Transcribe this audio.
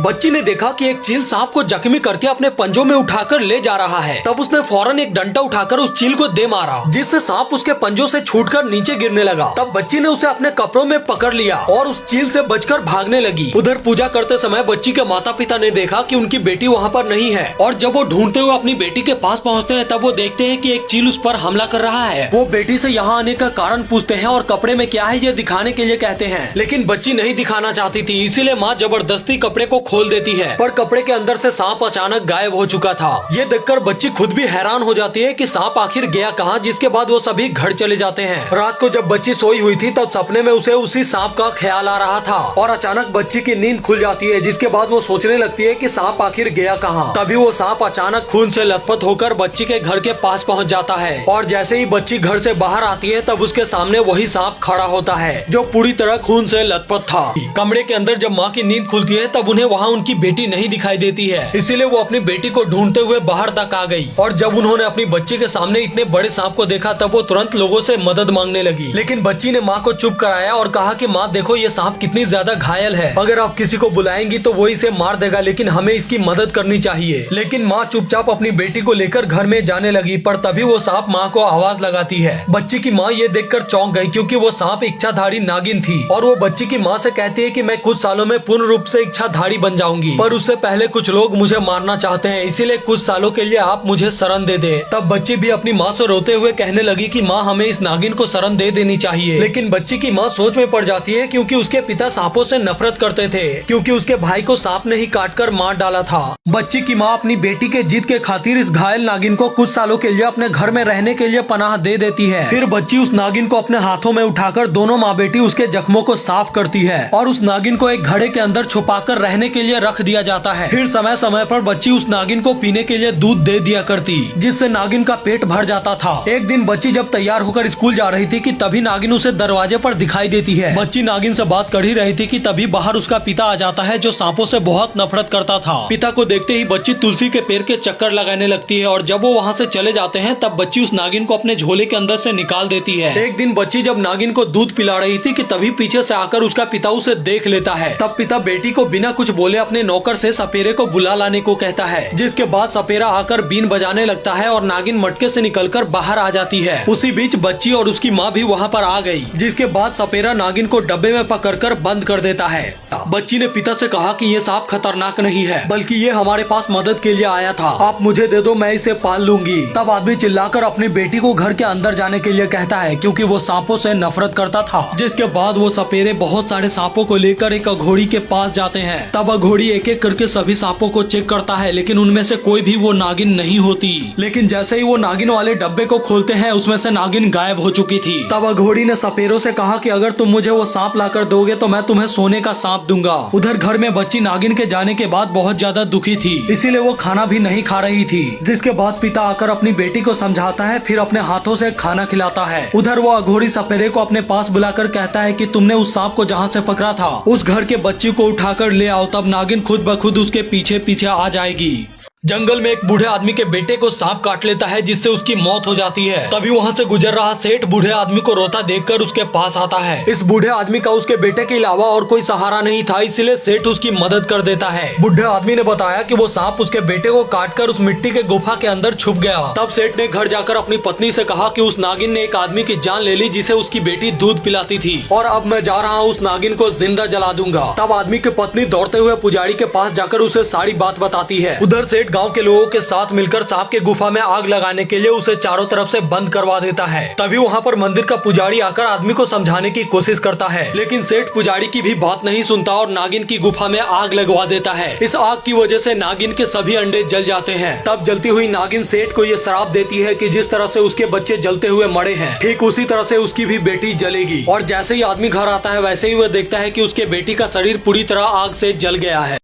बच्ची ने देखा कि एक चील सांप को जख्मी करके अपने पंजों में उठाकर ले जा रहा है। तब उसने फौरन एक डंडा उठाकर उस चील को दे मारा, जिससे सांप उसके पंजों से छूटकर नीचे गिरने लगा। तब बच्ची ने उसे अपने कपड़ों में पकड़ लिया और उस चील से बचकर भागने लगी। उधर पूजा करते समय बच्ची के माता पिता ने देखा कि उनकी बेटी वहाँ पर नहीं है, और जब वो ढूंढते हुए अपनी बेटी के पास पहुँचते हैं तब वो देखते हैं कि एक चील उस पर हमला कर रहा है। वो बेटी से यहाँ आने का कारण पूछते हैं और कपड़े में क्या है ये दिखाने के लिए कहते हैं, लेकिन बच्ची नहीं दिखाना चाहती थी, इसीलिए माँ जबरदस्ती कपड़े को खोल देती है। पर कपड़े के अंदर से सांप अचानक गायब हो चुका था। ये देखकर बच्ची खुद भी हैरान हो जाती है कि सांप आखिर गया कहाँ, जिसके बाद वो सभी घर चले जाते हैं। रात को जब बच्ची सोई हुई थी तब सपने में उसे उसी सांप का ख्याल आ रहा था, और अचानक बच्ची की नींद खुल जाती है, जिसके बाद वो सोचने लगती है कि सांप आखिर गया कहाँ। तभी वो सांप अचानक खून से लथपथ होकर बच्ची के घर के पास पहुँच जाता है, और जैसे ही बच्ची घर से बाहर आती है तब उसके सामने वही सांप खड़ा होता है, जो पूरी तरह खून से लथपथ था। कमरे के अंदर जब माँ की नींद खुलती है तब उन्हें वहाँ उनकी बेटी नहीं दिखाई देती है, इसीलिए वो अपनी बेटी को ढूंढते हुए बाहर तक आ गई। और जब उन्होंने अपनी बच्ची के सामने इतने बड़े सांप को देखा तब वो तुरंत लोगों से मदद मांगने लगी, लेकिन बच्ची ने माँ को चुप कराया और कहा कि माँ देखो ये सांप कितनी ज्यादा घायल है, अगर आप किसी को बुलाएंगी तो वो इसे मार देगा, लेकिन हमें इसकी मदद करनी चाहिए। लेकिन माँ चुपचाप अपनी बेटी को लेकर घर में जाने लगी, पर तभी वो सांप माँ को आवाज लगाती है। बच्ची की माँ ये देखकर चौंक गई, क्योंकि वो सांप इच्छाधारी नागिन थी, और वो बच्ची की माँ से कहती है कि मैं कुछ सालों में पूर्ण रूप से इच्छाधारी बन जाऊंगी, पर उससे पहले कुछ लोग मुझे मारना चाहते हैं, इसीलिए कुछ सालों के लिए आप मुझे शरण दे दे। तब बच्ची भी अपनी माँ से रोते हुए कहने लगी कि माँ हमें इस नागिन को शरण दे देनी चाहिए। लेकिन बच्ची की माँ सोच में पड़ जाती है, क्योंकि उसके पिता सांपों से नफरत करते थे, क्योंकि उसके भाई को सांप ने ही काटकर मार डाला था। बच्ची की माँ अपनी बेटी के जिद के खातिर इस घायल नागिन को कुछ सालों के लिए अपने घर में रहने के लिए पनाह दे देती है। फिर बच्ची उस नागिन को अपने हाथों में उठाकर दोनों माँ बेटी उसके जख्मों को साफ करती है, और उस नागिन को एक घड़े के अंदर छुपाकर रहने के लिए रख दिया जाता है। फिर समय समय पर बच्ची उस नागिन को पीने के लिए दूध दे दिया करती, जिससे नागिन का पेट भर जाता था। एक दिन बच्ची जब तैयार होकर स्कूल जा रही थी कि तभी नागिन उसे दरवाजे पर दिखाई देती है। बच्ची नागिन से बात कर ही रही थी कि तभी बाहर उसका पिता आ जाता है, जो सांपों से बहुत नफरत करता था। पिता को देखते ही बच्ची तुलसी के पेड़ के चक्कर लगाने लगती है, और जब वो वहाँ से चले जाते हैं तब बच्ची उस नागिन को अपने झोले के अंदर से निकाल देती है। एक दिन बच्ची जब नागिन को दूध पिला रही थी कि तभी पीछे से आकर उसका पिता उसे देख लेता है। तब पिता बेटी को बिना कुछ बोले अपने नौकर से सपेरे को बुला लाने को कहता है, जिसके बाद सपेरा आकर बीन बजाने लगता है और नागिन मटके से निकलकर बाहर आ जाती है। उसी बीच बच्ची और उसकी माँ भी वहाँ पर आ गई, जिसके बाद सपेरा नागिन को डब्बे में पकड़कर बंद कर देता है। बच्ची ने पिता से कहा कि ये सांप खतरनाक नहीं है, बल्कि ये हमारे पास मदद के लिए आया था, आप मुझे दे दो, मैं इसे पाल लूंगी। तब आदमी चिल्लाकर अपनी बेटी को घर के अंदर जाने के लिए कहता है, क्योंकि वो सांपों से नफरत करता था। जिसके बाद वो सपेरे बहुत सारे सांपों को लेकर एक अघोड़ी के पास जाते हैं। तब अघोड़ी एक एक करके सभी सांपों को चेक करता है, लेकिन उनमें से कोई भी वो नागिन नहीं होती। लेकिन जैसे ही वो नागिन वाले डब्बे को खोलते हैं उसमें से नागिन गायब हो चुकी थी। तब अघोड़ी ने सपेरों से कहा कि अगर तुम मुझे वो सांप लाकर दोगे तो मैं तुम्हें सोने का सांप दूंगा। उधर घर में बच्ची नागिन के जाने के बाद बहुत ज्यादा दुखी थी, इसीलिए वो खाना भी नहीं खा रही थी। जिसके बाद पिता आकर अपनी बेटी को समझाता है, फिर अपने हाथों से खाना खिलाता है। उधर वो अघोड़ी सपेरे को अपने पास बुलाकर कहता है कि तुमने उस सांप को जहाँ से पकड़ा था उस घर के बच्ची को उठाकर ले आओ, तब नागिन खुद ब खुद उसके पीछे पीछे आ जाएगी। जंगल में एक बूढ़े आदमी के बेटे को सांप काट लेता है, जिससे उसकी मौत हो जाती है। तभी वहाँ से गुजर रहा सेठ बूढ़े आदमी को रोता देखकर उसके पास आता है। इस बूढ़े आदमी का उसके बेटे के अलावा और कोई सहारा नहीं था, इसलिए सेठ उसकी मदद कर देता है। बूढ़े आदमी ने बताया कि वो सांप उसके बेटे को काटकर उस मिट्टी के गुफा के अंदर छुप गया। तब सेठ ने घर जाकर अपनी पत्नी से कहा कि उस नागिन ने एक आदमी की जान ले ली, जिसे उसकी बेटी दूध पिलाती थी, और अब मैं जा रहा हूँ उस नागिन को जिंदा जला दूंगा। तब आदमी की पत्नी दौड़ते हुए पुजारी के पास जाकर उसे सारी बात बताती है। उधर सेठ गाँव के लोगों के साथ मिलकर सांप के गुफा में आग लगाने के लिए उसे चारों तरफ से बंद करवा देता है। तभी वहाँ पर मंदिर का पुजारी आकर आदमी को समझाने की कोशिश करता है, लेकिन सेठ पुजारी की भी बात नहीं सुनता और नागिन की गुफा में आग लगवा देता है। इस आग की वजह से नागिन के सभी अंडे जल जाते हैं। तब जलती हुई नागिन सेठ को ये श्राप देती है कि जिस तरह से उसके बच्चे जलते हुए मरे हैं, ठीक उसी तरह से उसकी भी बेटी जलेगी। और जैसे ही आदमी घर आता है वैसे ही वह देखता है कि उसके बेटी का शरीर पूरी तरह आग से जल गया है।